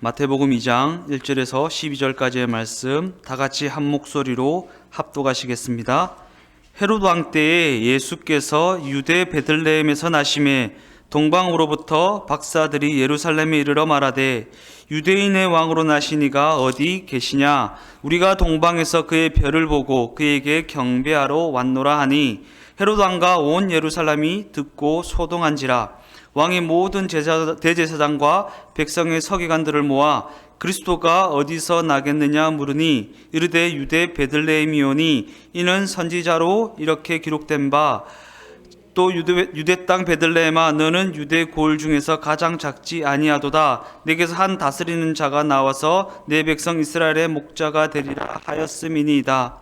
마태복음 2장 1절에서 12절까지의 말씀 다 같이 한 목소리로 합독하시겠습니다. 헤롯 왕 때에 예수께서 유대 베들레헴에서 나심에 동방으로부터 박사들이 예루살렘에 이르러 말하되 유대인의 왕으로 나시니가 어디 계시냐? 우리가 동방에서 그의 별을 보고 그에게 경배하러 왔노라 하니 헤롯 왕과 온 예루살렘이 듣고 소동한지라. 왕이 모든 대제사장과 백성의 서기관들을 모아 그리스도가 어디서 나겠느냐 물으니 이르되 유대 베들레헴이오니 이는 선지자로 이렇게 기록된 바 또 유대 땅 베들레헴아 너는 유대 고을 중에서 가장 작지 아니하도다. 내게서 한 다스리는 자가 나와서 내 백성 이스라엘의 목자가 되리라 하였음이니이다.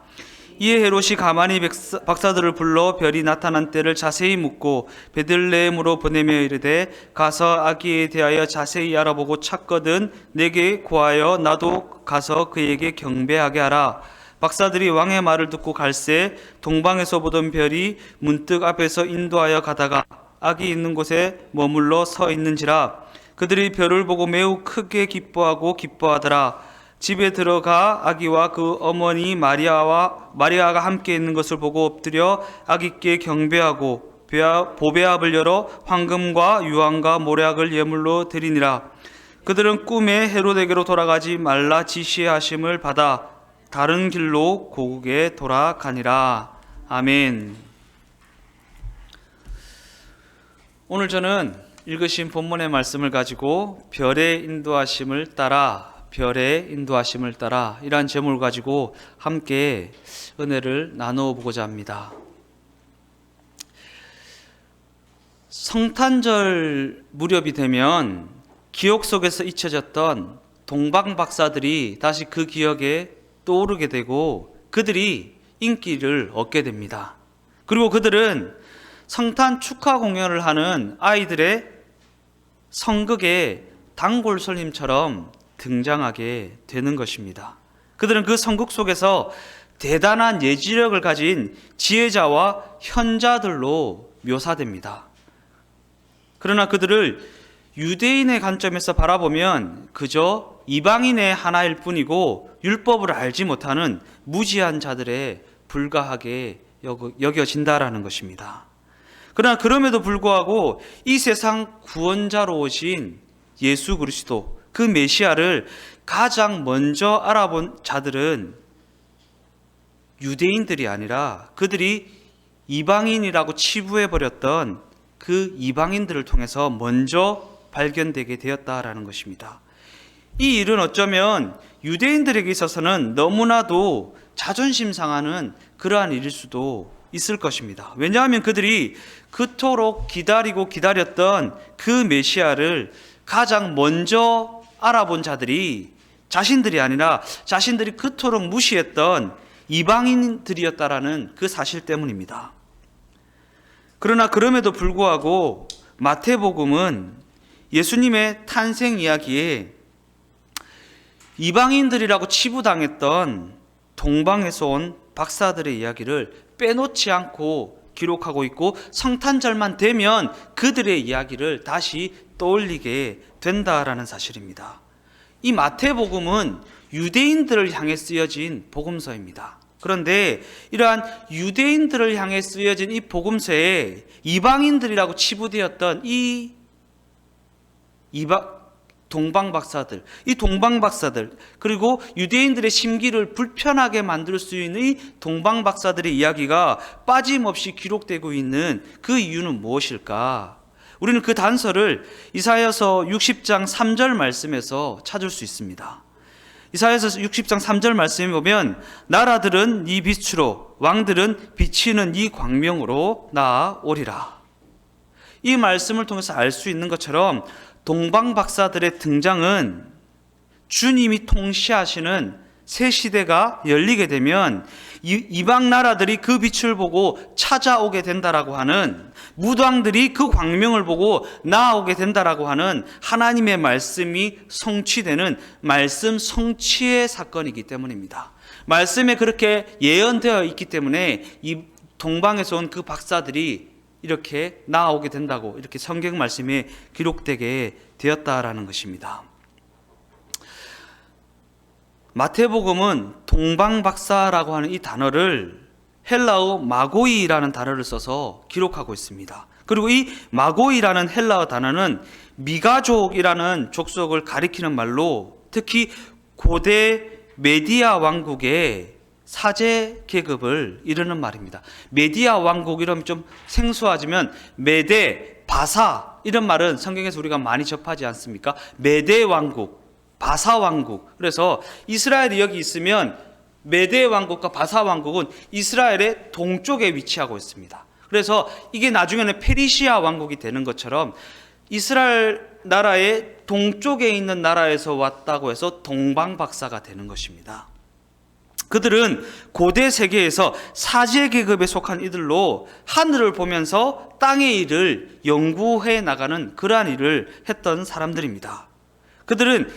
이에 헤롯이 가만히 박사들을 불러 별이 나타난 때를 자세히 묻고 베들레헴으로 보내며 이르되 가서 아기에 대하여 자세히 알아보고 찾거든 내게 고하여 나도 가서 그에게 경배하게 하라. 박사들이 왕의 말을 듣고 갈새 동방에서 보던 별이 문득 앞에서 인도하여 가다가 아기 있는 곳에 머물러 서 있는지라. 그들이 별을 보고 매우 크게 기뻐하더라. 집에 들어가 아기와 그 어머니 마리아가 함께 있는 것을 보고 엎드려 아기께 경배하고 보배압을 열어 황금과 유황과 모략을 예물로 드리니라. 그들은 꿈에 헤롯에게로 돌아가지 말라 지시하심을 받아 다른 길로 고국에 돌아가니라. 아멘. 오늘 저는 읽으신 본문의 말씀을 가지고 별의 인도하심을 따라 이러한 제목을 가지고 함께 은혜를 나누어 보고자 합니다. 성탄절 무렵이 되면 기억 속에서 잊혀졌던 동방 박사들이 다시 그 기억에 떠오르게 되고 그들이 인기를 얻게 됩니다. 그리고 그들은 성탄 축하 공연을 하는 아이들의 성극에 단골 손님처럼 등장하게 되는 것입니다. 그들은 그 성극 속에서 대단한 예지력을 가진 지혜자와 현자들로 묘사됩니다. 그러나 그들을 유대인의 관점에서 바라보면 그저 이방인의 하나일 뿐이고 율법을 알지 못하는 무지한 자들에 불과하게 여겨진다라는 것입니다. 그러나 그럼에도 불구하고 이 세상 구원자로 오신 예수 그리스도 그 메시아를 가장 먼저 알아본 자들은 유대인들이 아니라 그들이 이방인이라고 치부해버렸던 그 이방인들을 통해서 먼저 발견되게 되었다라는 것입니다. 이 일은 어쩌면 유대인들에게 있어서는 너무나도 자존심 상하는 그러한 일일 수도 있을 것입니다. 왜냐하면 그들이 그토록 기다렸던 그 메시아를 가장 먼저 알아본 자들이 자신들이 아니라 자신들이 그토록 무시했던 이방인들이었다라는 그 사실 때문입니다. 그러나 그럼에도 불구하고 마태복음은 예수님의 탄생 이야기에 이방인들이라고 치부당했던 동방에서 온 박사들의 이야기를 빼놓지 않고 기록하고 있고 성탄절만 되면 그들의 이야기를 다시 떠올리게 된다라는 사실입니다. 이 마태복음은 유대인들을 향해 쓰여진 복음서입니다. 그런데 이러한 유대인들을 향해 쓰여진 이 복음서에 이방인들이라고 치부되었던 이 동방 박사들 그리고 유대인들의 심기를 불편하게 만들 수 있는 이 동방 박사들의 이야기가 빠짐없이 기록되고 있는 그 이유는 무엇일까? 우리는 그 단서를 이사야서 60장 3절 말씀에서 찾을 수 있습니다. 이사야서 60장 3절 말씀에 보면 나라들은 네 빛으로 왕들은 비치는 네 광명으로 나아오리라. 이 말씀을 통해서 알 수 있는 것처럼 동방 박사들의 등장은 주님이 통치하시는 새 시대가 열리게 되면 이방 나라들이 그 빛을 보고 찾아오게 된다라고 하는, 무당들이 그 광명을 보고 나아오게 된다라고 하는 하나님의 말씀이 성취되는 말씀 성취의 사건이기 때문입니다. 말씀에 그렇게 예언되어 있기 때문에 이 동방에서 온 그 박사들이 이렇게 나아오게 된다고 이렇게 성경 말씀에 기록되게 되었다라는 것입니다. 마태복음은 동방박사라고 하는 이 단어를 헬라어 마고이라는 단어를 써서 기록하고 있습니다. 그리고 이 마고이라는 헬라어 단어는 미가족이라는 족속을 가리키는 말로, 특히 고대 메디아 왕국의 사제 계급을 이르는 말입니다. 메디아 왕국 이러면 좀 생소하지만 메데, 바사 이런 말은 성경에서 우리가 많이 접하지 않습니까? 메데 왕국, 바사 왕국. 그래서 이스라엘이 여기 있으면 메데 왕국과 바사 왕국은 이스라엘의 동쪽에 위치하고 있습니다. 그래서 이게 나중에는 페르시아 왕국이 되는 것처럼 이스라엘 나라의 동쪽에 있는 나라에서 왔다고 해서 동방박사가 되는 것입니다. 그들은 고대 세계에서 사제 계급에 속한 이들로 하늘을 보면서 땅의 일을 연구해 나가는 그러한 일을 했던 사람들입니다. 그들은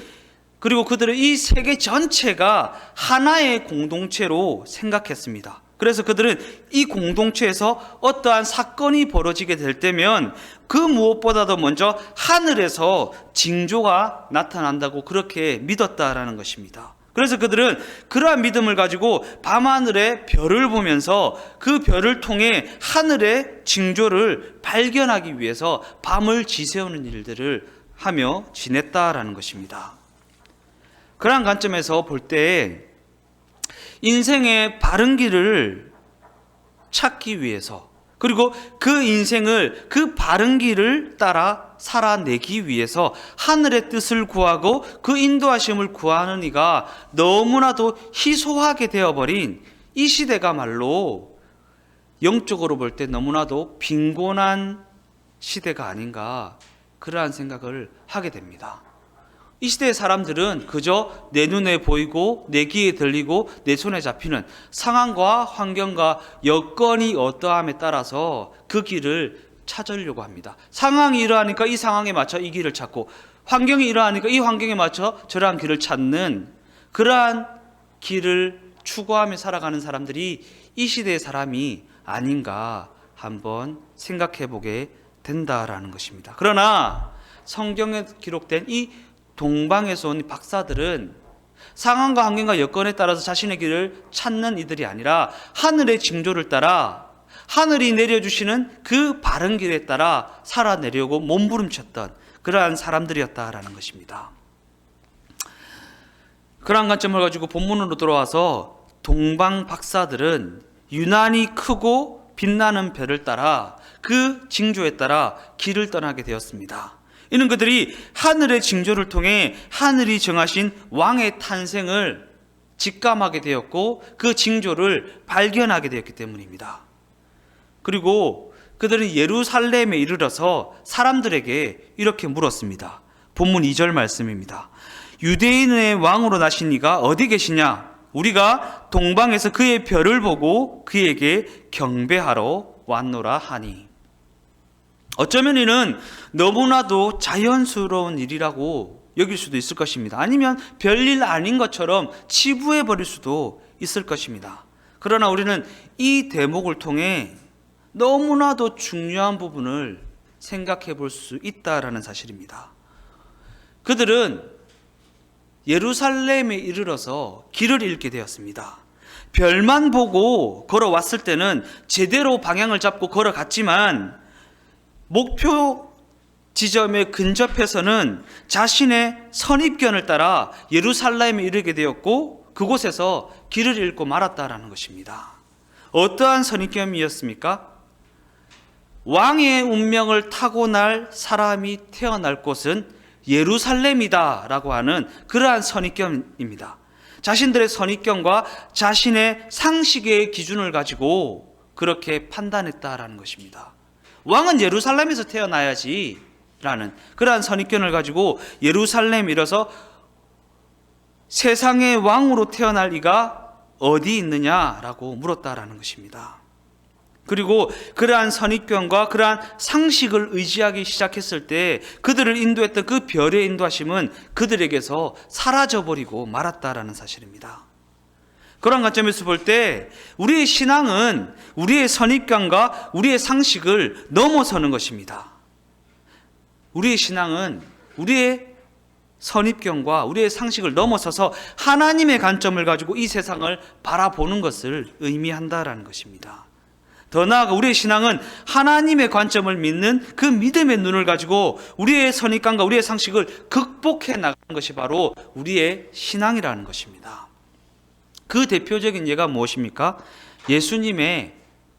이 세계 전체가 하나의 공동체로 생각했습니다. 그래서 그들은 이 공동체에서 어떠한 사건이 벌어지게 될 때면 그 무엇보다도 먼저 하늘에서 징조가 나타난다고 그렇게 믿었다라는 것입니다. 그래서 그들은 그러한 믿음을 가지고 밤하늘의 별을 보면서 그 별을 통해 하늘의 징조를 발견하기 위해서 밤을 지새우는 일들을 하며 지냈다라는 것입니다. 그러한 관점에서 볼 때 인생의 바른 길을 찾기 위해서, 그리고 그 인생을 그 바른 길을 따라 살아내기 위해서 하늘의 뜻을 구하고 그 인도하심을 구하는 이가 너무나도 희소하게 되어버린 이 시대가 말로 영적으로 볼 때 너무나도 빈곤한 시대가 아닌가, 그러한 생각을 하게 됩니다. 이 시대의 사람들은 그저 내 눈에 보이고 내 귀에 들리고 내 손에 잡히는 상황과 환경과 여건이 어떠함에 따라서 그 길을 찾으려고 합니다. 상황이 이러하니까 이 상황에 맞춰 이 길을 찾고, 환경이 이러하니까 이 환경에 맞춰 저러한 길을 찾는 그러한 길을 추구하며 살아가는 사람들이 이 시대의 사람이 아닌가 한번 생각해 보게 된다라는 것입니다. 그러나 성경에 기록된 이 동방에서 온 박사들은 상황과 환경과 여건에 따라서 자신의 길을 찾는 이들이 아니라 하늘의 징조를 따라 하늘이 내려주시는 그 바른 길에 따라 살아내려고 몸부림쳤던 그러한 사람들이었다라는 것입니다. 그러한 관점을 가지고 본문으로 돌아와서 동방 박사들은 유난히 크고 빛나는 별을 따라 그 징조에 따라 길을 떠나게 되었습니다. 이는 그들이 하늘의 징조를 통해 하늘이 정하신 왕의 탄생을 직감하게 되었고 그 징조를 발견하게 되었기 때문입니다. 그리고 그들은 예루살렘에 이르러서 사람들에게 이렇게 물었습니다. 본문 2절 말씀입니다. 유대인의 왕으로 나신 이가 어디 계시냐? 우리가 동방에서 그의 별을 보고 그에게 경배하러 왔노라 하니. 어쩌면 이는 너무나도 자연스러운 일이라고 여길 수도 있을 것입니다. 아니면 별일 아닌 것처럼 치부해 버릴 수도 있을 것입니다. 그러나 우리는 이 대목을 통해 너무나도 중요한 부분을 생각해 볼 수 있다라는 사실입니다. 그들은 예루살렘에 이르러서 길을 잃게 되었습니다. 별만 보고 걸어왔을 때는 제대로 방향을 잡고 걸어갔지만 목표 지점에 근접해서는 자신의 선입견을 따라 예루살렘에 이르게 되었고 그곳에서 길을 잃고 말았다라는 것입니다. 어떠한 선입견이었습니까? 왕의 운명을 타고날 사람이 태어날 곳은 예루살렘이다 라고 하는 그러한 선입견입니다. 자신들의 선입견과 자신의 상식의 기준을 가지고 그렇게 판단했다라는 것입니다. 왕은 예루살렘에서 태어나야지 라는 그러한 선입견을 가지고 예루살렘에 이르러서 세상의 왕으로 태어날 이가 어디 있느냐라고 물었다라는 것입니다. 그리고 그러한 선입견과 그러한 상식을 의지하기 시작했을 때 그들을 인도했던 그 별의 인도하심은 그들에게서 사라져버리고 말았다라는 사실입니다. 그런 관점에서 볼 때 우리의 신앙은 우리의 선입견과 우리의 상식을 넘어서는 것입니다. 우리의 신앙은 우리의 선입견과 우리의 상식을 넘어서서 하나님의 관점을 가지고 이 세상을 바라보는 것을 의미한다라는 것입니다. 더 나아가 우리의 신앙은 하나님의 관점을 믿는 그 믿음의 눈을 가지고 우리의 선입관과 우리의 상식을 극복해 나가는 것이 바로 우리의 신앙이라는 것입니다. 그 대표적인 예가 무엇입니까? 예수님의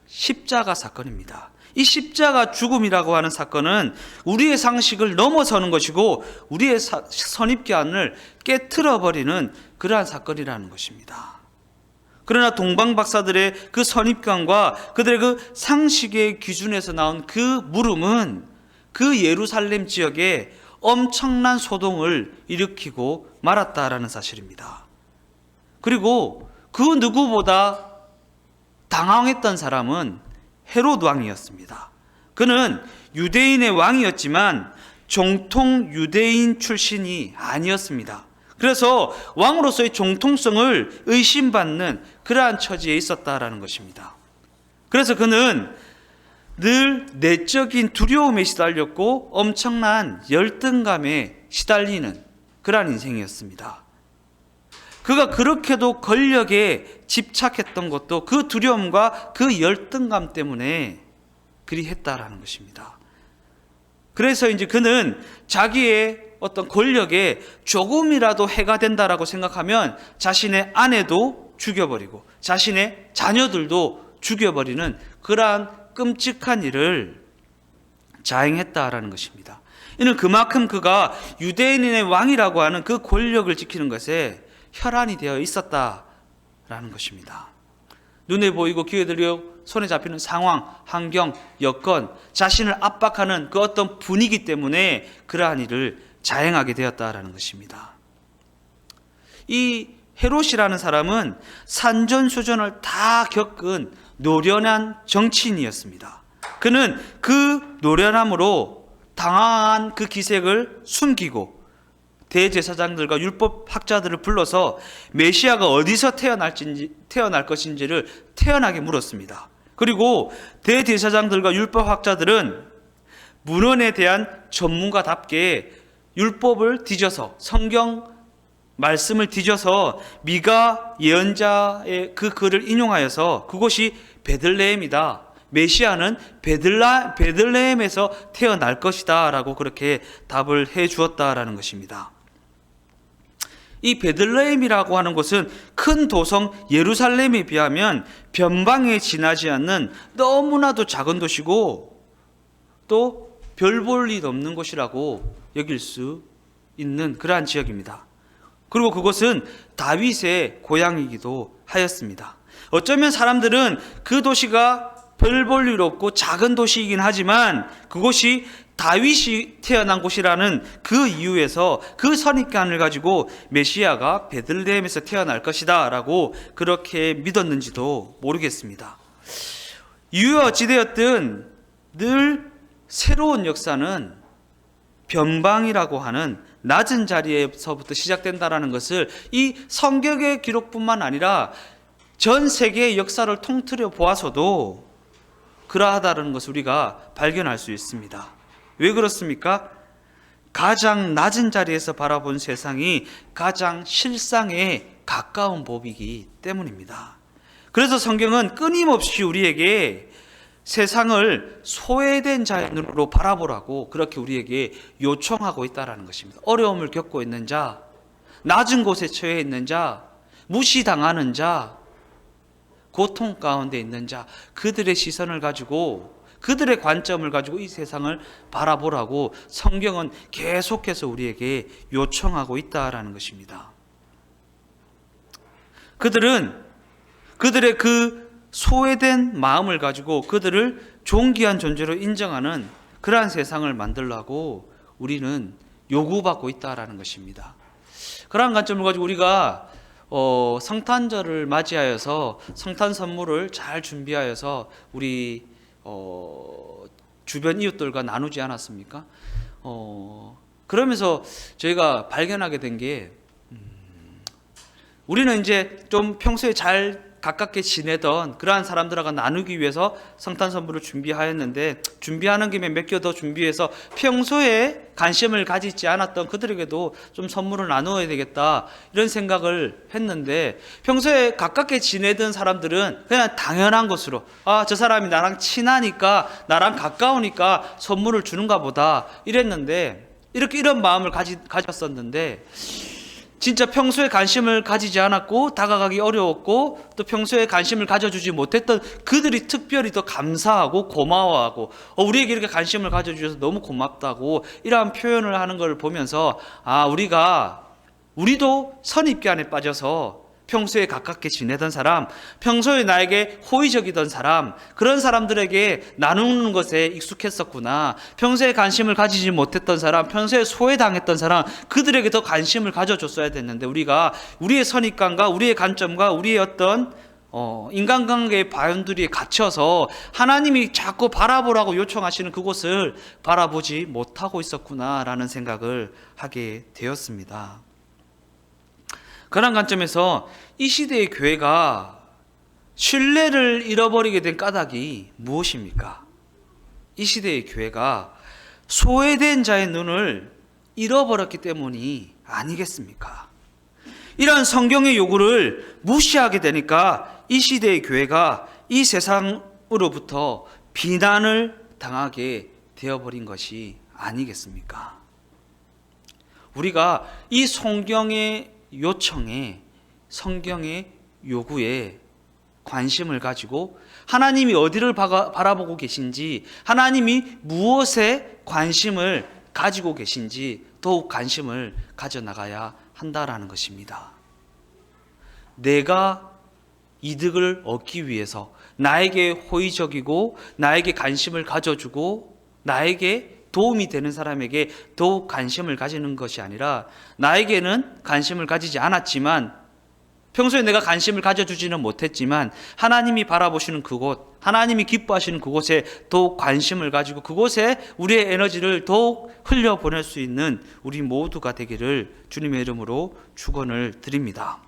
십자가 사건입니다. 이 십자가 죽음이라고 하는 사건은 우리의 상식을 넘어서는 것이고 우리의 선입견을 깨트려버리는 그러한 사건이라는 것입니다. 그러나 동방 박사들의 그 선입견과 그들의 그 상식의 기준에서 나온 그 물음은 그 예루살렘 지역에 엄청난 소동을 일으키고 말았다라는 사실입니다. 그리고 그 누구보다 당황했던 사람은 헤롯 왕이었습니다. 그는 유대인의 왕이었지만 정통 유대인 출신이 아니었습니다. 그래서 왕으로서의 정통성을 의심받는 그러한 처지에 있었다라는 것입니다. 그래서 그는 늘 내적인 두려움에 시달렸고 엄청난 열등감에 시달리는 그러한 인생이었습니다. 그가 그렇게도 권력에 집착했던 것도 그 두려움과 그 열등감 때문에 그리 했다라는 것입니다. 그래서 이제 그는 자기의 어떤 권력에 조금이라도 해가 된다라고 생각하면 자신의 아내도 죽여버리고 자신의 자녀들도 죽여버리는 그러한 끔찍한 일을 자행했다라는 것입니다. 이는 그만큼 그가 유대인의 왕이라고 하는 그 권력을 지키는 것에 혈안이 되어 있었다라는 것입니다. 눈에 보이고 귀에 들려 손에 잡히는 상황, 환경, 여건, 자신을 압박하는 그 어떤 분위기 때문에 그러한 일을 자행하게 되었다라는 것입니다. 이 헤롯이라는 사람은 산전수전을 다 겪은 노련한 정치인이었습니다. 그는 그 노련함으로 당황한 그 기색을 숨기고 대제사장들과 율법학자들을 불러서 메시아가 어디서 태어날 것인지를 태연하게 물었습니다. 그리고 대제사장들과 율법학자들은 문헌에 대한 전문가답게 율법을 뒤져서 성경 말씀을 뒤져서 미가 예언자의 그 글을 인용하여서 그곳이 베들레헴이다. 메시아는 베들레헴에서 태어날 것이다 라고 그렇게 답을 해 주었다라는 것입니다. 이 베들레헴이라고 하는 곳은 큰 도성 예루살렘에 비하면 변방에 지나지 않는 너무나도 작은 도시고 또 별 볼 일 없는 곳이라고 여길 수 있는 그러한 지역입니다. 그리고 그곳은 다윗의 고향이기도 하였습니다. 어쩌면 사람들은 그 도시가 별 볼 일 없고 작은 도시이긴 하지만 그곳이 다윗이 태어난 곳이라는 그 이유에서 그 선입견을 가지고 메시아가 베들레헴에서 태어날 것이다 라고 그렇게 믿었는지도 모르겠습니다. 이유가 어찌되었든 늘 새로운 역사는 변방이라고 하는 낮은 자리에서부터 시작된다라는 것을 이 성경의 기록뿐만 아니라 전 세계의 역사를 통틀어 보아서도 그러하다는 것을 우리가 발견할 수 있습니다. 왜 그렇습니까? 가장 낮은 자리에서 바라본 세상이 가장 실상에 가까운 법이기 때문입니다. 그래서 성경은 끊임없이 우리에게 세상을 소외된 자의 눈으로 바라보라고 그렇게 우리에게 요청하고 있다는 것입니다. 어려움을 겪고 있는 자, 낮은 곳에 처해 있는 자, 무시당하는 자, 고통 가운데 있는 자, 그들의 시선을 가지고 그들의 관점을 가지고 이 세상을 바라보라고 성경은 계속해서 우리에게 요청하고 있다라는 것입니다. 그들은 그들의 그 소외된 마음을 가지고 그들을 존귀한 존재로 인정하는 그러한 세상을 만들려고 우리는 요구받고 있다라는 것입니다. 그러한 관점을 가지고 우리가 성탄절을 맞이하여서 성탄 선물을 잘 준비하여서 우리 주변 이웃들과 나누지 않았습니까? 그러면서 저희가 발견하게 된 게 우리는 이제 좀 평소에 잘 가깝게 지내던 그러한 사람들과 나누기 위해서 성탄 선물을 준비하였는데, 준비하는 김에 몇 개 더 준비해서 평소에 관심을 가지지 않았던 그들에게도 좀 선물을 나누어야 되겠다, 이런 생각을 했는데, 평소에 가깝게 지내던 사람들은 그냥 당연한 것으로, 저 사람이 나랑 친하니까, 나랑 가까우니까 선물을 주는가 보다 이랬는데, 이런 마음을 가졌었는데, 진짜 평소에 관심을 가지지 않았고 다가가기 어려웠고 또 평소에 관심을 가져주지 못했던 그들이 특별히 더 감사하고 고마워하고, 우리에게 이렇게 관심을 가져주셔서 너무 고맙다고 이러한 표현을 하는 걸 보면서, 우리도 선입견에 빠져서 평소에 가깝게 지내던 사람, 평소에 나에게 호의적이던 사람, 그런 사람들에게 나누는 것에 익숙했었구나. 평소에 관심을 가지지 못했던 사람, 평소에 소외당했던 사람, 그들에게 더 관심을 가져줬어야 됐는데, 우리가 우리의 선입관과 우리의 관점과 우리의 어떤 인간관계의 바운더리에 갇혀서 하나님이 자꾸 바라보라고 요청하시는 그곳을 바라보지 못하고 있었구나라는 생각을 하게 되었습니다. 그런 관점에서 이 시대의 교회가 신뢰를 잃어버리게 된 까닭이 무엇입니까? 이 시대의 교회가 소외된 자의 눈을 잃어버렸기 때문이 아니겠습니까? 이런 성경의 요구를 무시하게 되니까 이 시대의 교회가 이 세상으로부터 비난을 당하게 되어버린 것이 아니겠습니까? 우리가 이 성경의 요청에, 성경의 요구에 관심을 가지고 하나님이 어디를 바라보고 계신지, 하나님이 무엇에 관심을 가지고 계신지 더욱 관심을 가져나가야 한다라는 것입니다. 내가 이득을 얻기 위해서 나에게 호의적이고 나에게 관심을 가져주고 나에게 도움이 되는 사람에게 더욱 관심을 가지는 것이 아니라, 나에게는 관심을 가지지 않았지만, 평소에 내가 관심을 가져주지는 못했지만 하나님이 바라보시는 그곳, 하나님이 기뻐하시는 그곳에 더욱 관심을 가지고 그곳에 우리의 에너지를 더욱 흘려보낼 수 있는 우리 모두가 되기를 주님의 이름으로 축원을 드립니다.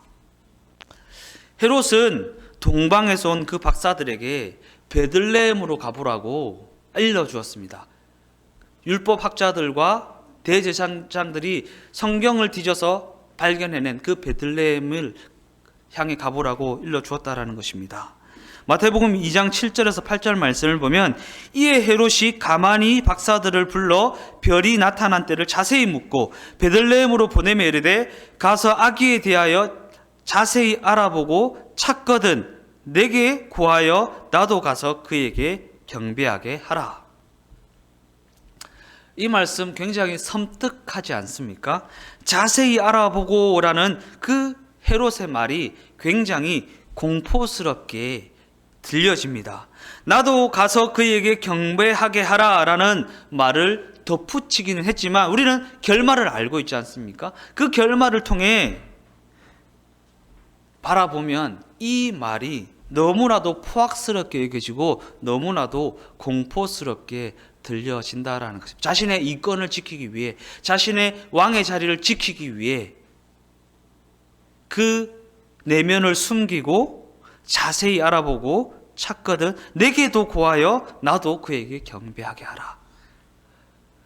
헤롯은 동방에서 온 그 박사들에게 베들레헴으로 가보라고 알려주었습니다. 율법학자들과 대제사장들이 성경을 뒤져서 발견해낸 그 베들레헴을 향해 가보라고 일러주었다라는 것입니다. 마태복음 2장 7절에서 8절 말씀을 보면, 이에 헤롯이 가만히 박사들을 불러 별이 나타난 때를 자세히 묻고 베들레헴으로 보내며 이르되, 가서 아기에 대하여 자세히 알아보고 찾거든 내게 구하여 나도 가서 그에게 경배하게 하라. 이 말씀 굉장히 섬뜩하지 않습니까? 자세히 알아보고 라는 그 헤롯의 말이 굉장히 공포스럽게 들려집니다. 나도 가서 그에게 경배하게 하라 라는 말을 덧붙이기는 했지만 우리는 결말을 알고 있지 않습니까? 그 결말을 통해 바라보면 이 말이 너무나도 포악스럽게 여겨지고 너무나도 공포스럽게 들려진다라는 것입니다. 자신의 이권을 지키기 위해, 자신의 왕의 자리를 지키기 위해 그 내면을 숨기고 자세히 알아보고 찾거든 내게도 고하여 나도 그에게 경배하게 하라.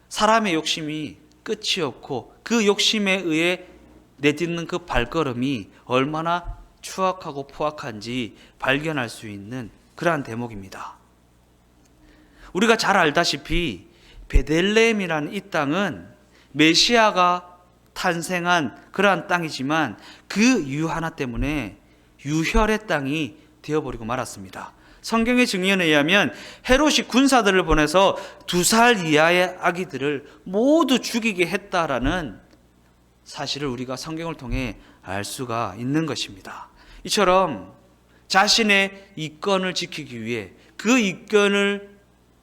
사람의 욕심이 끝이 없고 그 욕심에 의해 내딛는 그 발걸음이 얼마나 추악하고 포악한지 발견할 수 있는 그러한 대목입니다. 우리가 잘 알다시피 베들레헴이라는 이 땅은 메시아가 탄생한 그러한 땅이지만 그 이유 하나 때문에 유혈의 땅이 되어버리고 말았습니다. 성경의 증언에 의하면 헤롯이 군사들을 보내서 2살 이하의 아기들을 모두 죽이게 했다라는 사실을 우리가 성경을 통해 알 수가 있는 것입니다. 이처럼 자신의 이권을 지키기 위해 그 이권을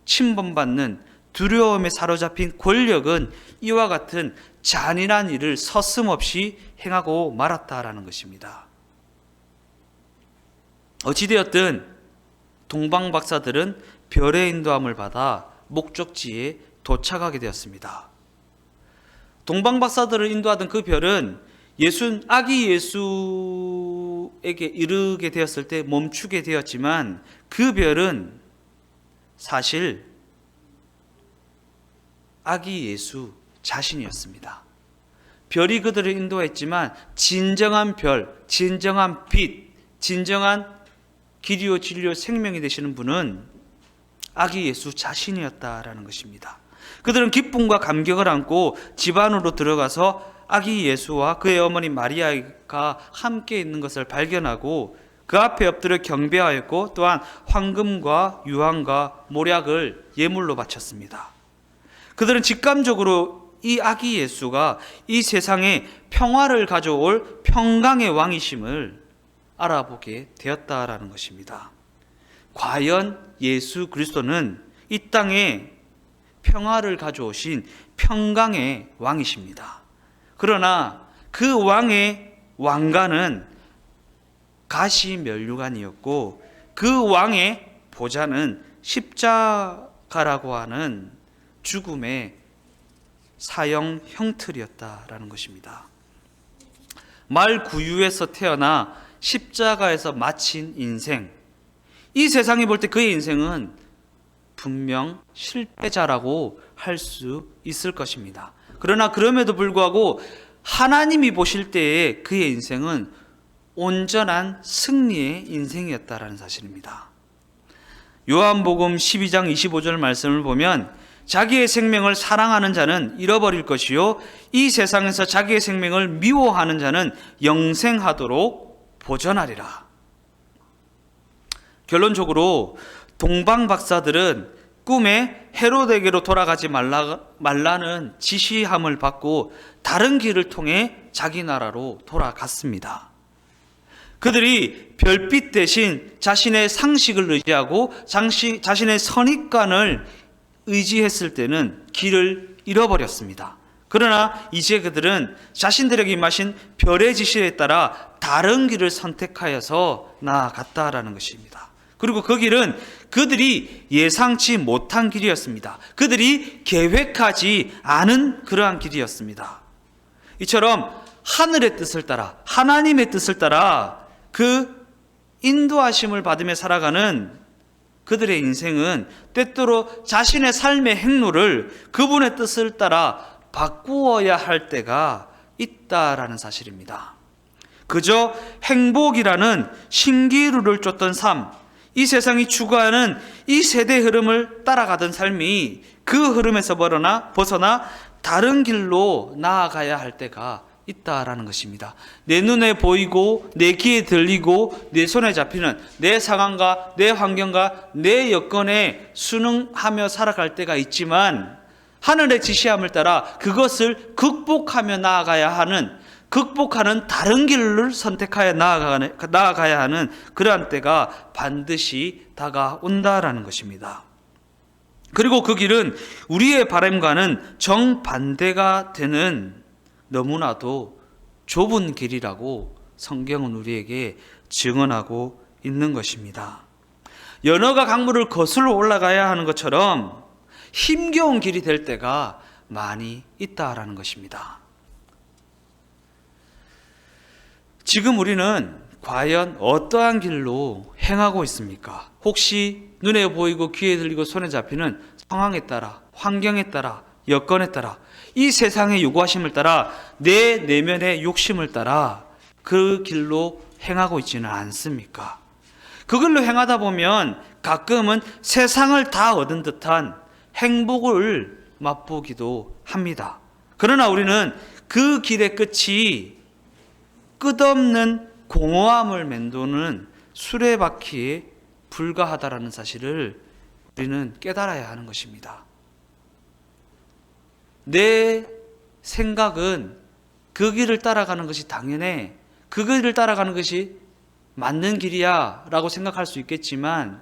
침범받는 두려움에 사로잡힌 권력은 이와 같은 잔인한 일을 서슴없이 행하고 말았다라는 것입니다. 어찌되었든 동방 박사들은 별의 인도함을 받아 목적지에 도착하게 되었습니다. 동방 박사들을 인도하던 그 별은 아기 예수를 예수에게 이르게 되었을 때 멈추게 되었지만 그 별은 사실 아기 예수 자신이었습니다. 별이 그들을 인도했지만 진정한 별, 진정한 빛, 진정한 길이요 진리요 생명이 되시는 분은 아기 예수 자신이었다라는 것입니다. 그들은 기쁨과 감격을 안고 집 안으로 들어가서 아기 예수와 그의 어머니 마리아가 함께 있는 것을 발견하고 그 앞에 엎드려 경배하였고 또한 황금과 유황과 모략을 예물로 바쳤습니다. 그들은 직감적으로 이 아기 예수가 이 세상에 평화를 가져올 평강의 왕이심을 알아보게 되었다라는 것입니다. 과연 예수 그리스도는 이 땅에 평화를 가져오신 평강의 왕이십니다. 그러나 그 왕의 왕관은 가시면류관이었고 그 왕의 보좌는 십자가라고 하는 죽음의 사형 형틀이었다라는 것입니다. 말구유에서 태어나 십자가에서 마친 인생, 이 세상이 볼 때 그의 인생은 분명 실패자라고 할 수 있을 것입니다. 그러나 그럼에도 불구하고 하나님이 보실 때에 그의 인생은 온전한 승리의 인생이었다라는 사실입니다. 요한복음 12장 25절 말씀을 보면 자기의 생명을 사랑하는 자는 잃어버릴 것이요 이 세상에서 자기의 생명을 미워하는 자는 영생하도록 보전하리라. 결론적으로 동방 박사들은 꿈에 헤로데게로 돌아가지 말라는 지시함을 받고 다른 길을 통해 자기 나라로 돌아갔습니다. 그들이 별빛 대신 자신의 상식을 의지하고 자신의 선입관을 의지했을 때는 길을 잃어버렸습니다. 그러나 이제 그들은 자신들에게 임하신 별의 지시에 따라 다른 길을 선택하여서 나아갔다라는 것입니다. 그리고 그 길은 그들이 예상치 못한 길이었습니다. 그들이 계획하지 않은 그러한 길이었습니다. 이처럼 하늘의 뜻을 따라, 하나님의 뜻을 따라 그 인도하심을 받으며 살아가는 그들의 인생은 때때로 자신의 삶의 행로를 그분의 뜻을 따라 바꾸어야 할 때가 있다라는 사실입니다. 그저 행복이라는 신기루를 쫓던 삶, 이 세상이 추구하는 이 세대 흐름을 따라가던 삶이 그 흐름에서 벗어나 다른 길로 나아가야 할 때가 있다라는 것입니다. 내 눈에 보이고 내 귀에 들리고 내 손에 잡히는 내 상황과 내 환경과 내 여건에 순응하며 살아갈 때가 있지만 하늘의 지시함을 따라 그것을 극복하며 극복하는 다른 길을 선택하여 나아가야 하는 그러한 때가 반드시 다가온다라는 것입니다. 그리고 그 길은 우리의 바람과는 정반대가 되는 너무나도 좁은 길이라고 성경은 우리에게 증언하고 있는 것입니다. 연어가 강물을 거슬러 올라가야 하는 것처럼 힘겨운 길이 될 때가 많이 있다라는 것입니다. 지금 우리는 과연 어떠한 길로 행하고 있습니까? 혹시 눈에 보이고 귀에 들리고 손에 잡히는 상황에 따라, 환경에 따라, 여건에 따라, 이 세상의 요구하심을 따라, 내 내면의 욕심을 따라 그 길로 행하고 있지는 않습니까? 그 길로 행하다 보면 가끔은 세상을 다 얻은 듯한 행복을 맛보기도 합니다. 그러나 우리는 그 길의 끝이 끝없는 공허함을 맴도는 수레바퀴에 불과하다라는 사실을 우리는 깨달아야 하는 것입니다. 내 생각은 그 길을 따라가는 것이 당연해, 그 길을 따라가는 것이 맞는 길이야 라고 생각할 수 있겠지만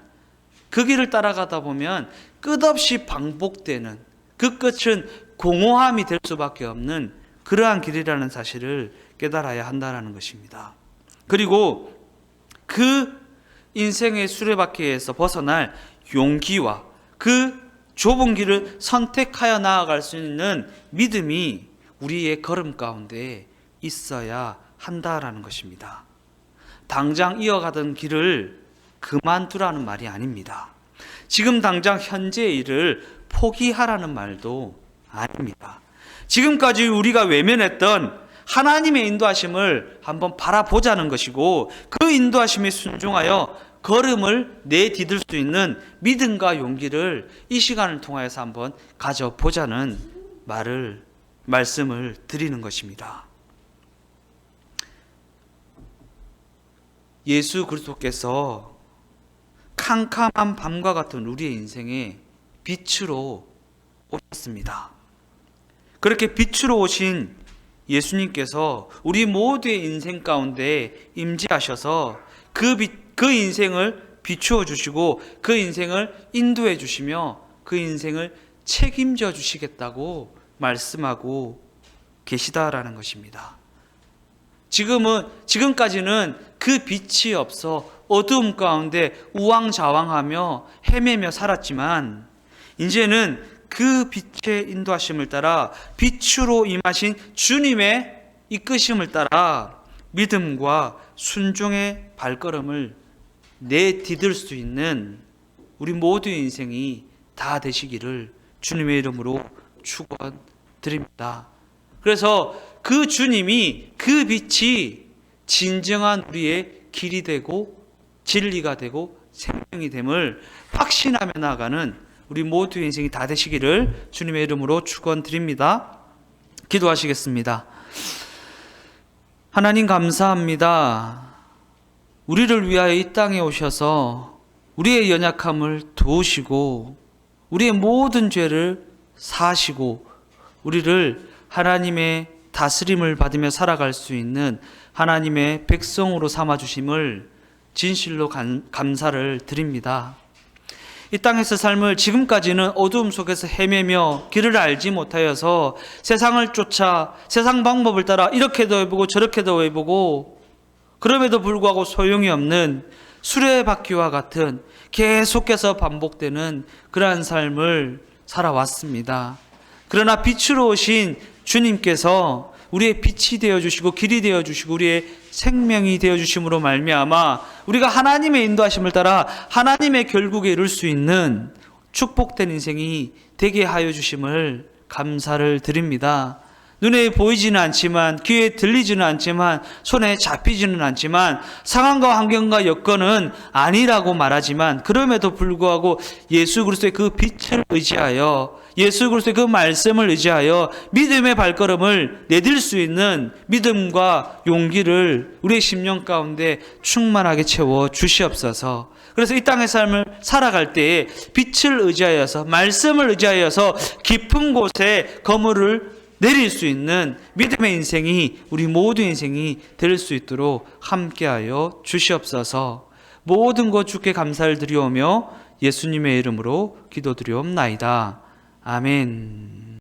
그 길을 따라가다 보면 끝없이 반복되는, 그 끝은 공허함이 될 수밖에 없는 그러한 길이라는 사실을 깨달아야 한다는 것입니다. 그리고 그 인생의 수레바퀴에서 벗어날 용기와 그 좁은 길을 선택하여 나아갈 수 있는 믿음이 우리의 걸음 가운데 있어야 한다라는 것입니다. 당장 이어가던 길을 그만두라는 말이 아닙니다. 지금 당장 현재의 일을 포기하라는 말도 아닙니다. 지금까지 우리가 외면했던 하나님의 인도하심을 한번 바라보자는 것이고, 그 인도하심에 순종하여 걸음을 내디딜 수 있는 믿음과 용기를 이 시간을 통하여서 한번 가져보자는 말씀을 드리는 것입니다. 예수 그리스도께서 캄캄한 밤과 같은 우리의 인생에 빛으로 오셨습니다. 그렇게 빛으로 오신 예수님께서 우리 모두의 인생 가운데 임재하셔서 그 인생을 비추어 주시고 그 인생을 인도해 주시며 그 인생을 책임져 주시겠다고 말씀하고 계시다라는 것입니다. 지금까지는 그 빛이 없어 어두움 가운데 우왕좌왕하며 헤매며 살았지만, 이제는 그 빛의 인도하심을 따라 빛으로 임하신 주님의 이끄심을 따라 믿음과 순종의 발걸음을 내디딜 수 있는 우리 모두의 인생이 다 되시기를 주님의 이름으로 축원드립니다. 그래서 그 주님이, 그 빛이 진정한 우리의 길이 되고 진리가 되고 생명이 됨을 확신하며 나아가는 우리 모두의 인생이 다 되시기를 주님의 이름으로 축원드립니다. 기도하시겠습니다. 하나님 감사합니다. 우리를 위하여 이 땅에 오셔서 우리의 연약함을 도우시고 우리의 모든 죄를 사하시고 우리를 하나님의 다스림을 받으며 살아갈 수 있는 하나님의 백성으로 삼아주심을 진실로 감사를 드립니다. 이 땅에서 삶을 지금까지는 어두움 속에서 헤매며 길을 알지 못하여서 세상을 쫓아 세상 방법을 따라 이렇게도 해보고 저렇게도 해보고 그럼에도 불구하고 소용이 없는 수레바퀴와 같은 계속해서 반복되는 그러한 삶을 살아왔습니다. 그러나 빛으로 오신 주님께서 우리의 빛이 되어주시고 길이 되어주시고 우리의 생명이 되어주심으로 말미암아 우리가 하나님의 인도하심을 따라 하나님의 결국에 이룰 수 있는 축복된 인생이 되게 하여 주심을 감사를 드립니다. 눈에 보이지는 않지만 귀에 들리지는 않지만 손에 잡히지는 않지만 상황과 환경과 여건은 아니라고 말하지만 그럼에도 불구하고 예수 그리스도의 그 빛을 의지하여 예수 그리스도의 그 말씀을 의지하여 믿음의 발걸음을 내딜 수 있는 믿음과 용기를 우리의 심령 가운데 충만하게 채워 주시옵소서. 그래서 이 땅의 삶을 살아갈 때에 빛을 의지하여서 말씀을 의지하여서 깊은 곳에 거물을 내릴 수 있는 믿음의 인생이 우리 모두 인생이 될 수 있도록 함께하여 주시옵소서. 모든 것 주께 감사를 드리오며 예수님의 이름으로 기도드리옵나이다. 아멘.